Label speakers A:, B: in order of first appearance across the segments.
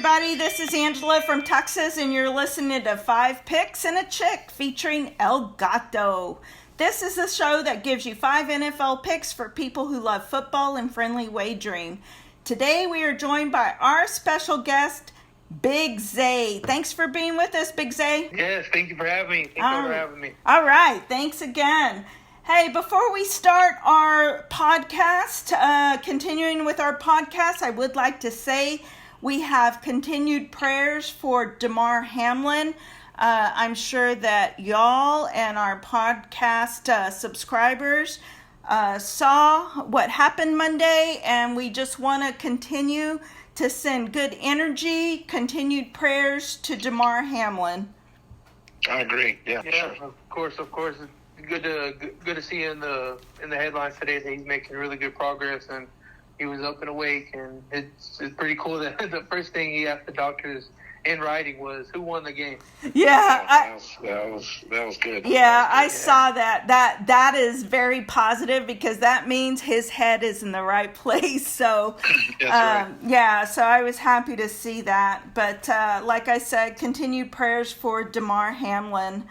A: everybody. This is Angela from Texas, and you're listening to 5 Picks and a Chick featuring El Gato. This is a show that gives you 5 NFL picks for people who love football and friendly wagering. Today, we are joined by our special guest, Big Zay. Thanks for being with us, Big Zay.
B: Yes, thank you for having me. Thank you for having me.
A: All right, thanks again. Hey, before we start our podcast, continuing with our podcast, I would like to say we have continued prayers for Damar Hamlin. I'm sure that y'all and our podcast subscribers saw what happened Monday, and we just want to continue to send good energy, continued prayers to Damar Hamlin.
B: I agree. Yeah, of course. It's good to see in the headlines today that he's making really good progress, and he was up and awake, and it's pretty cool that the first thing he asked the doctors in writing was who won the game.
A: Yeah,
B: that was good.
A: Yeah, I saw that. That is very positive because that means his head is in the right place. So,
B: That's right.
A: Yeah, so I was happy to see that. But like I said, continued prayers for Damar Hamlin.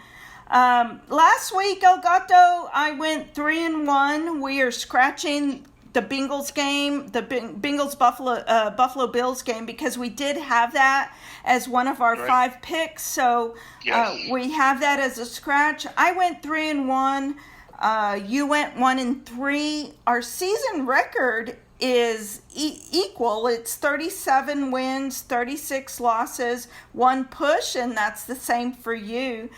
A: Last week, El Gato, I went 3-1. We are scratching the Bengals game, the Bengals Buffalo Bills game, because we did have that as one of our 5 picks. So
B: Yes.
A: we have that as a scratch. I went 3-1. You went 1-3. Our season record is equal. It's 37 wins, 36 losses, 1 push, and that's the same for you.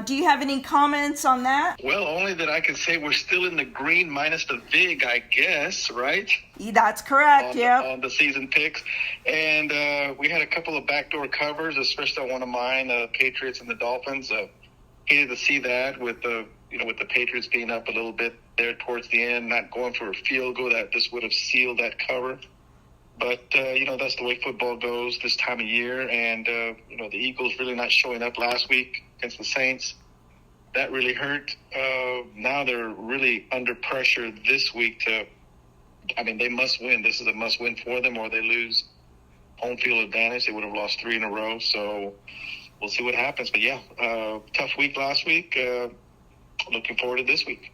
A: Do you have any comments on that?
B: Well, only that I can say we're still in the green minus the VIG, I guess, right?
A: That's correct,
B: On the season picks. And we had a couple of backdoor covers, especially on one of mine, Patriots and the Dolphins. Hated to see that with the Patriots being up a little bit there towards the end, not going for a field goal that this would have sealed that cover. But, that's the way football goes this time of year. And, the Eagles really not showing up last week against the Saints. That really hurt. Now they're really under pressure this week they must win. This is a must win for them, or they lose home field advantage. They would have lost 3 in a row. So we'll see what happens. But, tough week last week. Looking forward to this week.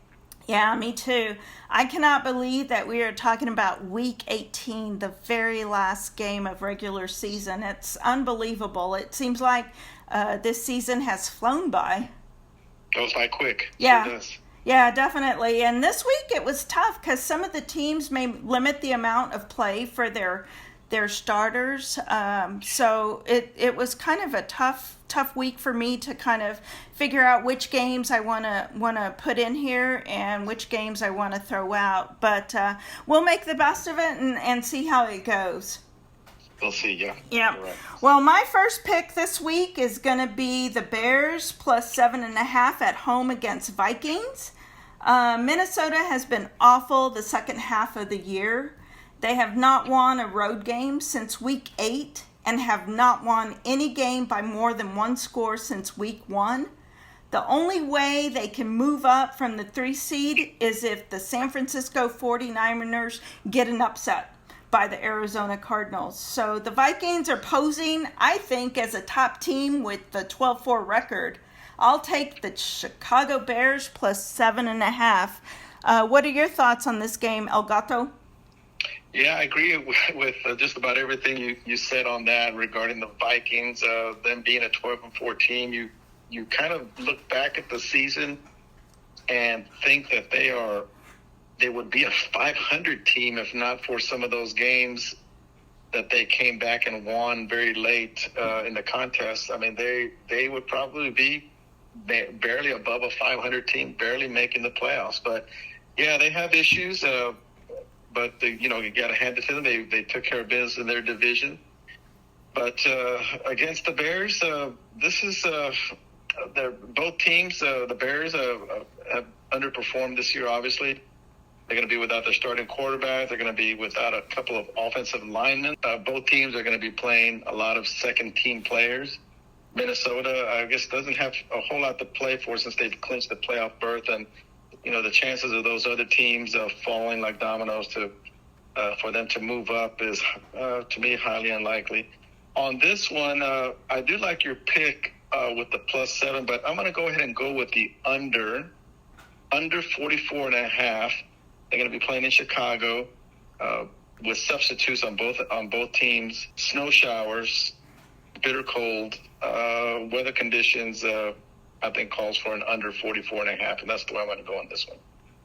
A: Yeah, me too. I cannot believe that we are talking about Week 18, the very last game of regular season. It's unbelievable. It seems like this season has flown by.
B: Goes by quick.
A: Yeah.
B: Sure does.
A: Yeah, definitely. And this week it was tough because some of the teams may limit the amount of play for their starters. So it was kind of a tough week for me to kind of figure out which games I want to put in here and which games I want to throw out. But we'll make the best of it and see how it goes.
B: We'll see, yeah.
A: Yeah.
B: Right.
A: Well, my first pick this week is going to be the Bears plus 7.5 at home against Vikings. Minnesota has been awful the second half of the year. They have not won a road game since week 8 and have not won any game by more than 1 score since week 1. The only way they can move up from the 3 seed is if the San Francisco 49ers get an upset by the Arizona Cardinals. So the Vikings are posing, I think, as a top team with the 12-4 record. I'll take the Chicago Bears plus 7.5. What are your thoughts on this game, El Gato?
B: Yeah, I agree with just about everything you said on that regarding the Vikings. Them being a 12-4 team, you kind of look back at the season and think that they would be a 500 team if not for some of those games that they came back and won very late in the contest. I mean, they would probably be barely above a 500 team, barely making the playoffs. But yeah, they have issues. But you got to hand it to them. They took care of business in their division. But against the Bears, this is they're both teams. The Bears have underperformed this year. Obviously, they're going to be without their starting quarterback. They're going to be without a couple of offensive linemen. Both teams are going to be playing a lot of second-team players. Minnesota, I guess, doesn't have a whole lot to play for since they've clinched the playoff berth, and the chances of those other teams falling like dominoes for them to move up is, to me, highly unlikely. On this one, I do like your pick with the +7, but I'm going to go ahead and go with the under 44.5. They're going to be playing in Chicago with substitutes on both teams. Snow showers, bitter cold, weather conditions. I think calls for an under 44.5, and that's the way I'm going to go on this one.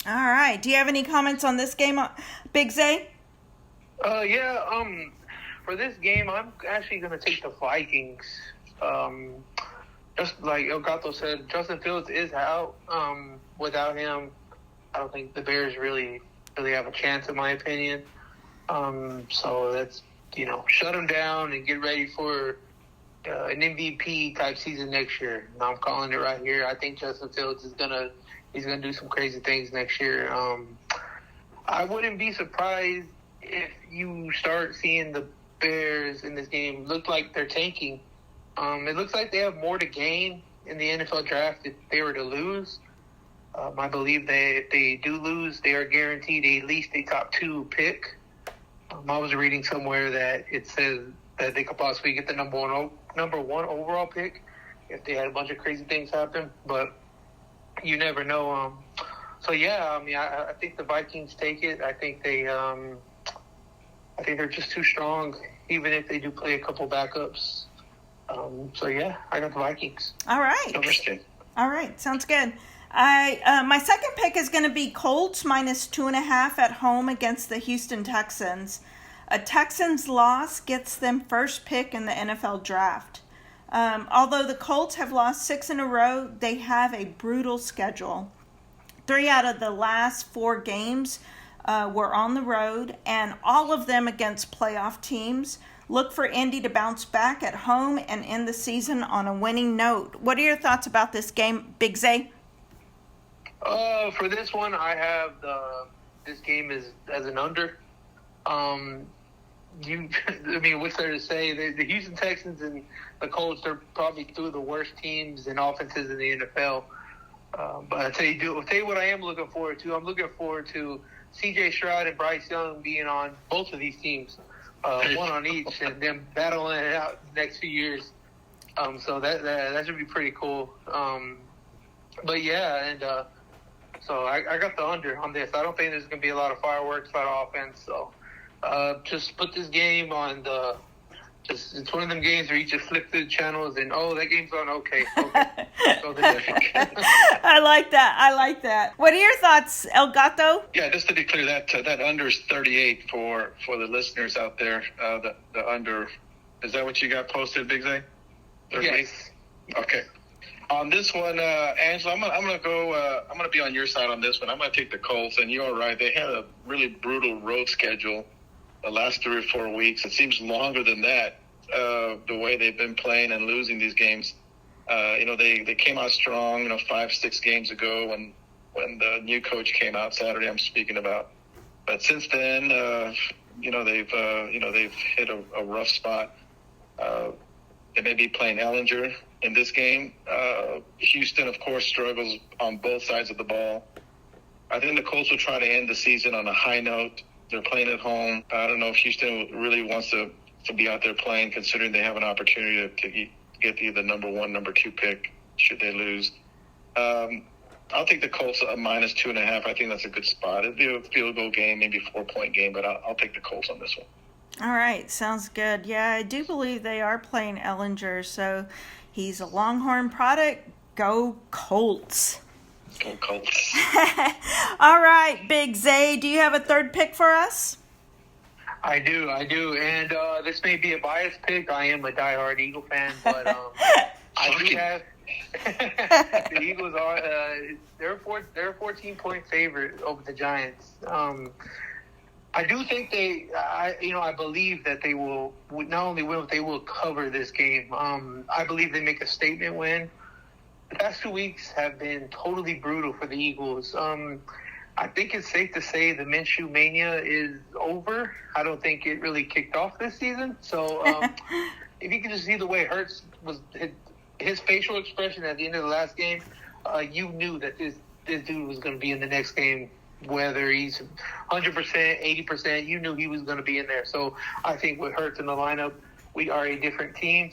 A: All right. Do you have any comments on this game, Big Zay?
C: For this game, I'm actually going to take the Vikings. Just like Elgato said, Justin Fields is out. Without him, I don't think the Bears really have a chance, in my opinion. So that's, shut him down and get ready for an MVP type season next year. And I'm calling it right here. I think Justin Fields is he's gonna do some crazy things next year. I wouldn't be surprised if you start seeing the Bears in this game look like they're tanking. It looks like they have more to gain in the NFL draft if they were to lose. I believe if they do lose, they are guaranteed at least a top 2 pick. I was reading somewhere that it says that they could possibly get the number one overall pick if they had a bunch of crazy things happen, but you never know. I think the Vikings take it. I think they're just too strong, even if they do play a couple backups. I got the Vikings.
A: All right.
B: Interesting.
A: All right, sounds good. My second pick is going to be Colts -2.5 at home against the Houston Texans. A Texans loss gets them first pick in the NFL draft. Although the Colts have lost 6 in a row, they have a brutal schedule. 3 out of the last 4 games were on the road, and all of them against playoff teams. Look for Indy to bounce back at home and end the season on a winning note. What are your thoughts about this game, Big Zay?
C: For this one, I have this game as an under. What's there to say? The Houston Texans and the Colts are probably 2 of the worst teams and offenses in the NFL. But I'll tell you what I am looking forward to. I'm looking forward to C.J. Stroud and Bryce Young being on both of these teams, one on each, and them battling it out the next few years. So that should be pretty cool. So I got the under on this. I don't think there's going to be a lot of fireworks, a lot of offense. So just put this game on it's one of them games where you just flip through the channels and, that game's on, okay. So
A: I like that. What are your thoughts, El Gato?
B: Yeah, just to be clear, that under is 38 for the listeners out there. The under, is that what you got posted, Big Zay?
C: Yes.
B: Okay. On this one, Angela, I'm gonna be on your side on this one. I'm gonna take the Colts, and you're right. They had a really brutal road schedule the last 3 or 4 weeks. It seems longer than that. The way they've been playing and losing these games. They came out strong. 5-6 games ago when the new coach came out Saturday. I'm speaking about. But since then, they've hit a rough spot. They may be playing Ellinger in this game. Houston, of course, struggles on both sides of the ball. I think the Colts will try to end the season on a high note. They're playing at home. I don't know if Houston really wants to be out there playing, considering they have an opportunity to get the number 1, number 2 pick should they lose. I'll take the Colts a -2.5. I think that's a good spot. It'd be a field goal game, maybe 4-point game, but I'll take the Colts on this one.
A: All right, sounds good. Yeah, I do believe they are playing Ellinger, so he's a Longhorn product. Go Colts.
B: Go Colts.
A: All right, Big Zay, do you have a third pick for us?
C: I do, and this may be a biased pick. I am a diehard Eagle fan, but I do have the Eagles are they're a 14-point favorite over the Giants. I do think I believe that they will not only win, but they will cover this game. I believe they make a statement win. The past 2 weeks have been totally brutal for the Eagles. I think it's safe to say the Minshew mania is over. I don't think it really kicked off this season. So if you can just see the way Hurts his facial expression at the end of the last game, you knew that this dude was going to be in the next game. Whether he's 100%, 80%, you knew he was going to be in there. So I think with Hurts in the lineup, we are a different team.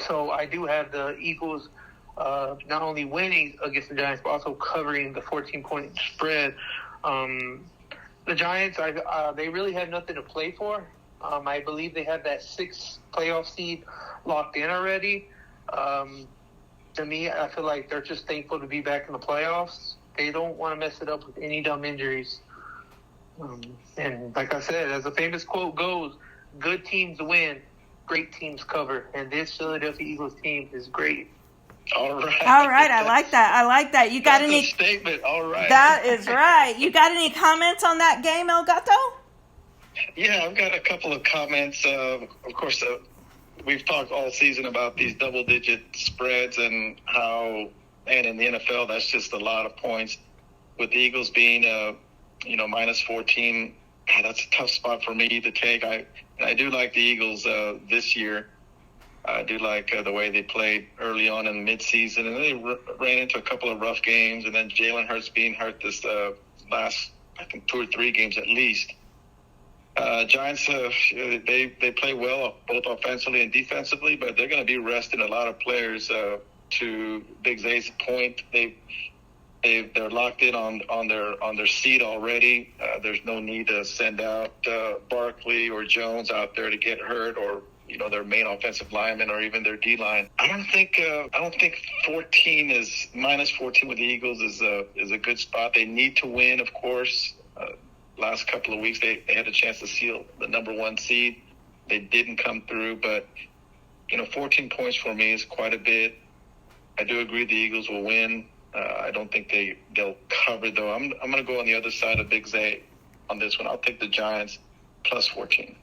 C: So I do have the Eagles not only winning against the Giants, but also covering the 14-point spread. The Giants, they really had nothing to play for. I believe they have that 6th playoff seed locked in already. To me, I feel like they're just thankful to be back in the playoffs. They don't want to mess it up with any dumb injuries. And like I said, as the famous quote goes, good teams win, great teams cover. And this Philadelphia Eagles team is great.
B: All right.
A: All right. I like that. You got
B: That's
A: any
B: a statement. All right.
A: That is right. You got any comments on that game, El Gato?
B: Yeah, I've got a couple of comments. Of course, we've talked all season about these double-digit spreads and how, and in the NFL, that's just a lot of points. With the Eagles being, minus 14, that's a tough spot for me to take. I do like the Eagles this year. I do like the way they played early on in the midseason, and they ran into a couple of rough games, and then Jalen Hurts being hurt this last, I think, 2 or 3 games at least. Giants, they play well both offensively and defensively, but they're going to be resting a lot of players. To Big Zay's point, they're locked in on their seat already. There's no need to send out Barkley or Jones out there to get hurt, or their main offensive lineman, or even their D line. I don't think 14 is minus 14 with the Eagles is a good spot. They need to win, of course. Last couple of weeks they had a chance to seal the number 1 seed. They didn't come through, but 14 points for me is quite a bit. I do agree the Eagles will win. I don't think they'll cover, though. I'm going to go on the other side of Big Zay on this one. I'll take the Giants plus 14.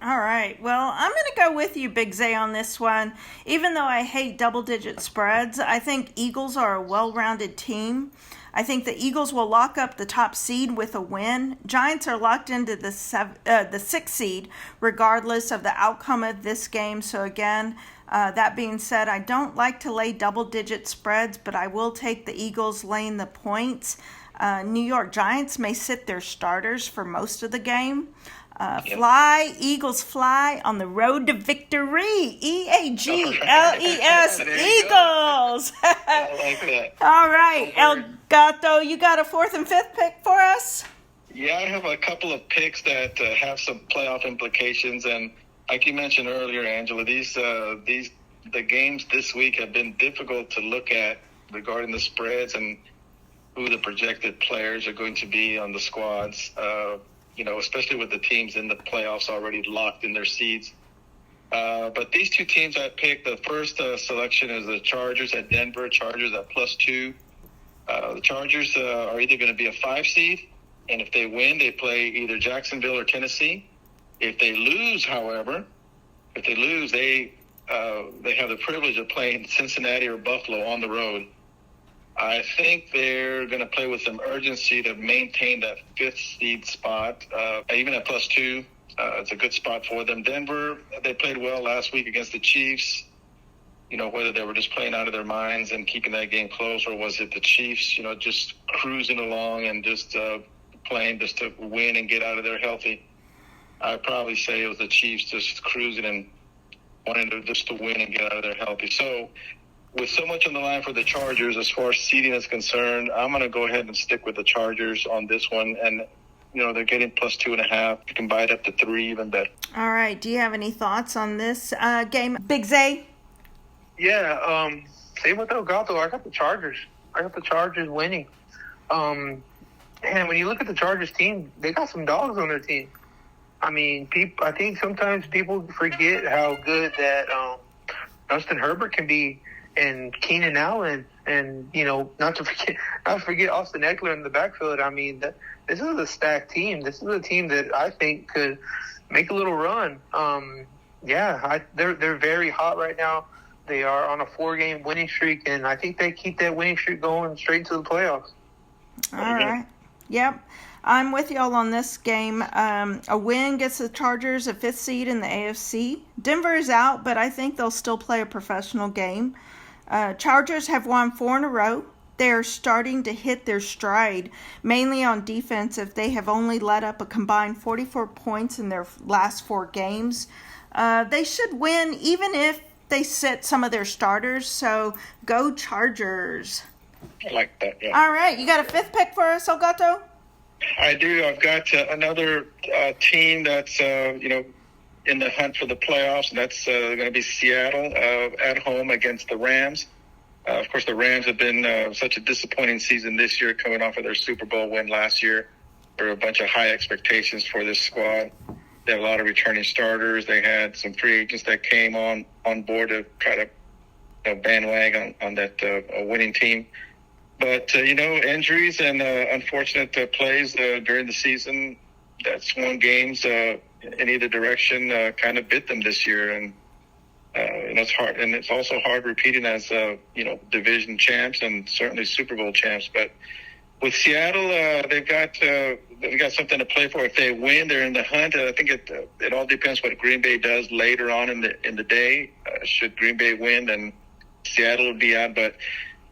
A: All right. Well, I'm going to go with you, Big Zay, on this one. Even though I hate double-digit spreads, I think Eagles are a well-rounded team. I think the Eagles will lock up the top seed with a win. Giants are locked into the 6th seed, regardless of the outcome of this game. So again, that being said, I don't like to lay double-digit spreads, but I will take the Eagles laying the points. New York Giants may sit their starters for most of the game. Fly, Eagles fly on the road to victory. EAGLES, Eagles.
B: I like that.
A: All right, El Gato, you got a 4th and 5th pick for us?
B: Yeah, I have a couple of picks that have some playoff implications, and like you mentioned earlier, Angela, the games this week have been difficult to look at regarding the spreads and who the projected players are going to be on the squads. Especially with the teams in the playoffs already locked in their seeds. But these 2 teams I picked, the first selection is the Chargers at Denver, Chargers at +2. The Chargers are either going to be a 5 seed, and if they win, they play either Jacksonville or Tennessee. If they lose, however, they have the privilege of playing Cincinnati or Buffalo on the road. I think they're going to play with some urgency to maintain that 5th seed spot, even at +2. It's a good spot for them. Denver, they played well last week against the Chiefs. Whether they were just playing out of their minds and keeping that game close, or was it the Chiefs, just cruising along and just playing just to win and get out of there healthy. I'd probably say it was the Chiefs just cruising and wanting to win and get out of there healthy. So, with so much on the line for the Chargers as far as seeding is concerned, I'm going to go ahead and stick with the Chargers on this one. And, they're getting +2.5. You can buy it up to 3, even better.
A: All right. Do you have any thoughts on this game, Big Zay?
C: Yeah, same with El Gato. I got the Chargers. Winning. And when you look at the Chargers team, they got some dogs on their team. I mean, I think sometimes people forget how good that Justin Herbert can be, and Keenan Allen, and not to forget Austin Eckler in the backfield. I mean, this is a stacked team. This is a team that I think could make a little run. They're very hot right now. They are on a 4-game winning streak, and I think they keep that winning streak going straight into the playoffs.
A: All right. Yep. I'm with y'all on this game. A win gets the Chargers a 5th seed in the AFC. Denver is out, but I think they'll still play a professional game. Chargers have won 4 in a row. They are starting to hit their stride, mainly on defense. If they have only let up a combined 44 points in their last 4 games. They should win even if they sit some of their starters. So go Chargers.
B: I like that, yeah.
A: All right, you got a fifth pick for us, Elgato?
B: I do. I've got another team that's, in the hunt for the playoffs, and that's going to be Seattle at home against the Rams. Of course, the Rams have been such a disappointing season this year, coming off of their Super Bowl win last year. There were a bunch of high expectations for this squad. They had a lot of returning starters. They had some free agents that came on board to try to bandwagon on that winning team. But, injuries and unfortunate plays during the season that swung games in either direction kind of bit them this year. And it's hard. And it's also hard repeating as, division champs and certainly Super Bowl champs. But with Seattle, they've got something to play for. If they win, they're in the hunt. I think it all depends what Green Bay does later on in the day. Should Green Bay win, then Seattle will be out. But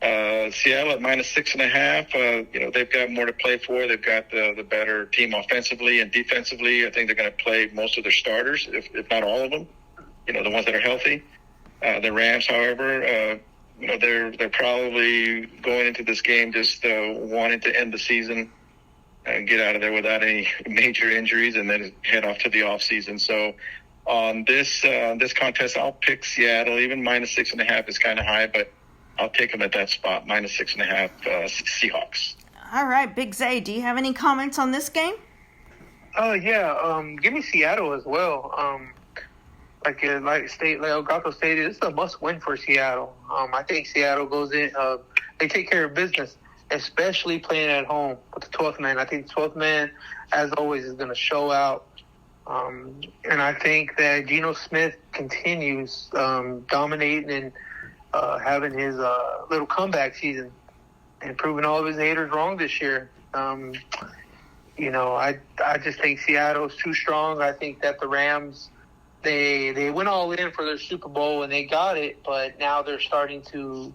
B: Seattle at -6.5. They've got more to play for. They've got the better team offensively and defensively. I think they're going to play most of their starters, if not all of them. The ones that are healthy. The Rams, however, they're probably going into this game just wanting to end the season and get out of there without any major injuries, and then head off to the off season. So on this contest, I'll pick Seattle. Even -6.5 is kind of high, but I'll take them at that spot, -6.5 Seahawks.
A: All right, Big Zay, do you have any comments on this game?
C: Give me Seattle as well. Like Elgato stated, it's a must-win for Seattle. I think Seattle goes in, they take care of business, especially playing at home with the 12th man. I think the 12th man, as always, is going to show out. And I think that Geno Smith continues dominating and having his little comeback season and proving all of his haters wrong this year. I just think Seattle's too strong. I think that the Rams, they went all in for their Super Bowl and they got it, but now they're starting to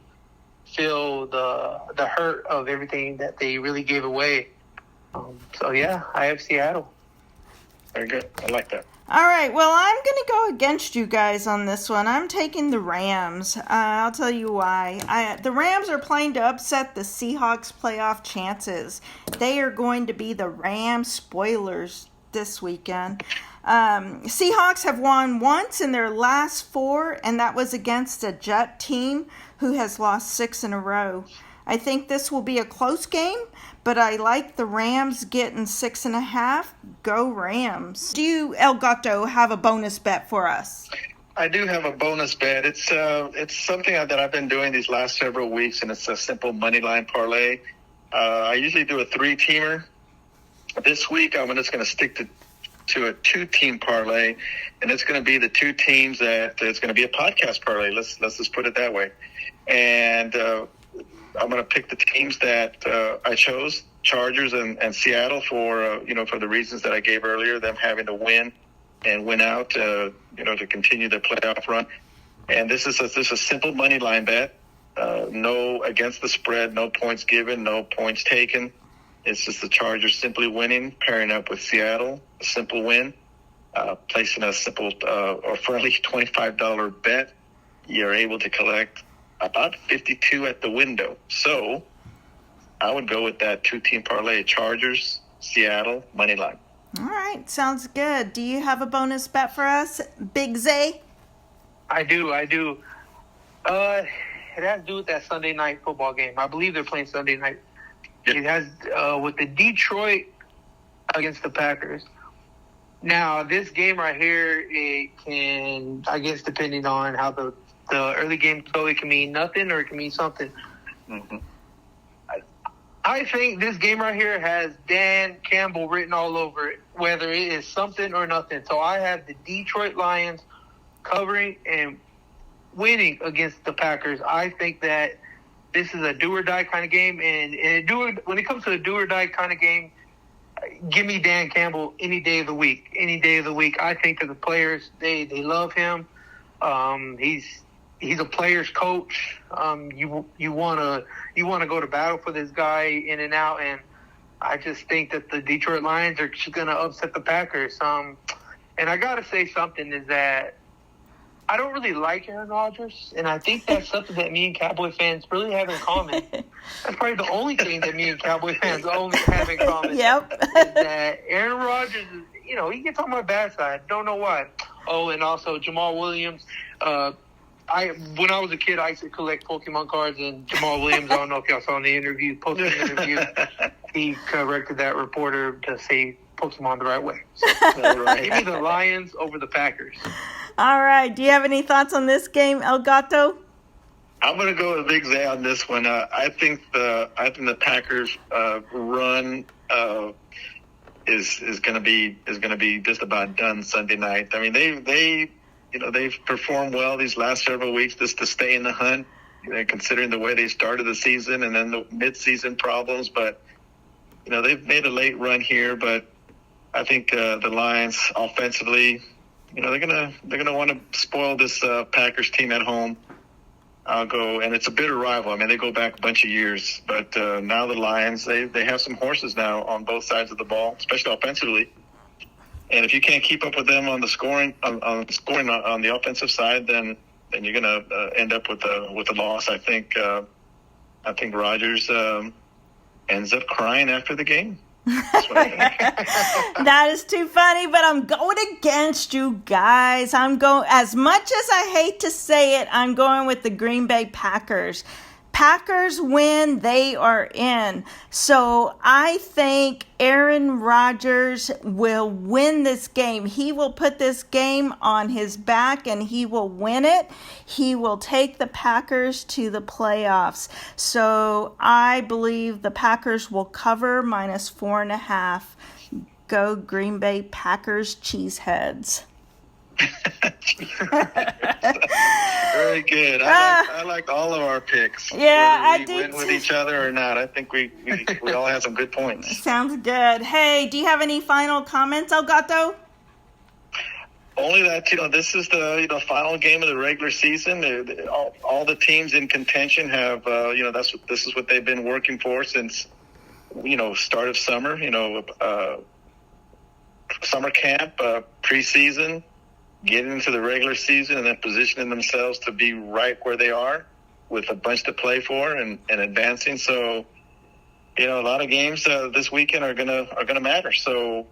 C: feel the hurt of everything that they really gave away. I have Seattle.
B: Very good. I like that.
A: All right, well, I'm going to go against you guys on this one. I'm taking the Rams. I'll tell you why. The Rams are playing to upset the Seahawks' playoff chances. They are going to be the Rams spoilers this weekend. Seahawks have won once in their last 4, and that was against a Jet team who has lost 6 in a row. I think this will be a close game, but I like the Rams getting 6.5. Go Rams. Do you, Elgato, have a bonus bet for us?
B: I do have a bonus bet. It's something that I've been doing these last several weeks, and it's a simple money line parlay. I usually do a 3-teamer. This week, I'm just going to stick to a 2-team parlay, and it's going to be the 2 teams that it's going to be a podcast parlay. Let's just put it that way. And I'm going to pick the teams that I chose, Chargers and Seattle, for the reasons that I gave earlier, them having to win and win out, to continue their playoff run. And this is a simple money line bet. No against the spread, no points given, no points taken. It's just the Chargers simply winning, pairing up with Seattle, a simple win, placing a simple or friendly $25 bet. You're able to collect about 52 at the window. So I would go with that 2-team parlay, Chargers, Seattle, money line.
A: All right, sounds good. Do you have a bonus bet for us, Big Zay?
C: I do. It has to do with that Sunday night football game. I believe they're playing Sunday night.
B: Yep.
C: It has with the Detroit against the Packers. Now, this game right here, it can, I guess, depending on how the early game go, it can mean nothing or it can mean something.
B: Mm-hmm.
C: I think this game right here has Dan Campbell written all over it, whether it is something or nothing. So I have the Detroit Lions covering and winning against the Packers. I think that this is a do-or-die kind of game. And when it comes to a do-or-die kind of game, give me Dan Campbell any day of the week. Any day of the week. I think that the players, they love him. He's a player's coach. You wanna go to battle for this guy in and out, and I just think that the Detroit Lions are just gonna upset the Packers. And I gotta say something is that I don't really like Aaron Rodgers, and I think that's something that me and Cowboy fans really have in common. That's probably the only thing that me and Cowboy fans only have in common.
A: Yep.
C: Is that Aaron Rodgers is, he gets on my bad side. Don't know why. Oh, and also Jamal Williams. When I was a kid, I used to collect Pokemon cards, and Jamal Williams, I don't know if y'all saw in the posting interview, he corrected that reporter to say Pokemon the right way. So, give me the Lions over the Packers.
A: All right. Do you have any thoughts on this game, El Gato?
B: I'm going to go with Big Zay on this one. I think the Packers run is going to be just about done Sunday night. I mean, they've performed well these last several weeks just to stay in the hunt, considering the way they started the season and then the mid-season problems. But they've made a late run here. But I think the Lions offensively, they're gonna want to spoil this Packers team at home. I'll go, and it's a bitter rival. I mean, they go back a bunch of years, but now the Lions, they have some horses now on both sides of the ball, especially offensively. And if you can't keep up with them on the scoring on the offensive side, then you're gonna end up with a loss. I think Rodgers ends up crying after the game.
A: That is too funny, but I'm going against you guys. As much as I hate to say it, I'm going with the Green Bay Packers. Packers win, they are in. So I think Aaron Rodgers will win this game. He will put this game on his back and he will win it. He will take the Packers to the playoffs. So I believe the Packers will cover -4.5. Go Green Bay Packers cheeseheads.
B: Very good. I like all of our picks.
A: Yeah,
B: whether we win with each other or not. I think we all have some good points.
A: Sounds good. Hey, do you have any final comments, El Gato?
B: Only that this is the final game of the regular season. All the teams in contention have this is what they've been working for since start of summer. Summer camp, preseason. Getting into the regular season and then positioning themselves to be right where they are with a bunch to play for and advancing. So, a lot of games this weekend are gonna matter. So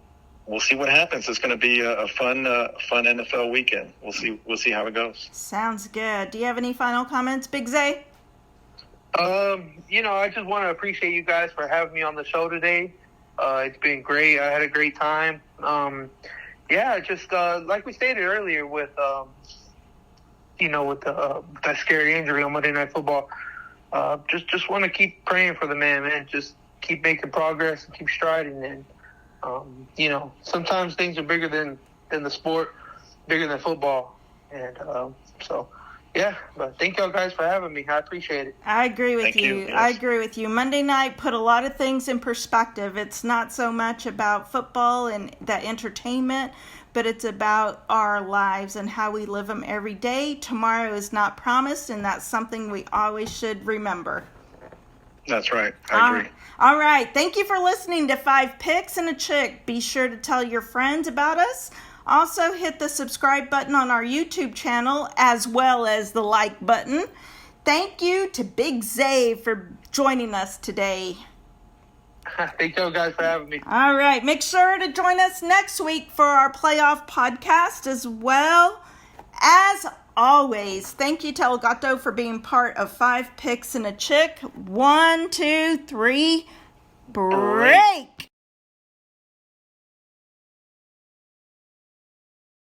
B: we'll see what happens. It's gonna be a fun NFL weekend. We'll see how it goes.
A: Sounds good. Do you have any final comments, Big Zay?
C: I just want to appreciate you guys for having me on the show today. It's been great. I had a great time. Yeah, just like we stated earlier with that scary injury on Monday Night Football, just want to keep praying for the man. Just keep making progress and keep striding. And, sometimes things are bigger than the sport, bigger than football. And yeah, but thank y'all guys for having me. I appreciate it.
A: I agree with you.
B: Yes.
A: I agree with you. Monday night put a lot of things in perspective. It's not so much about football and that entertainment, but it's about our lives and how we live them every day. Tomorrow is not promised, and that's something we always should remember.
B: That's right. I agree.
A: All right. Thank you for listening to 5 Picks and a Chick. Be sure to tell your friends about us. Also, hit the subscribe button on our YouTube channel as well as the like button. Thank you to Big Zay for joining us today.
C: Thank you guys for having me.
A: All right. Make sure to join us next week for our playoff podcast as well. As always, thank you to El Gato for being part of 5 Picks and a Chick. 1, 2, 3, break.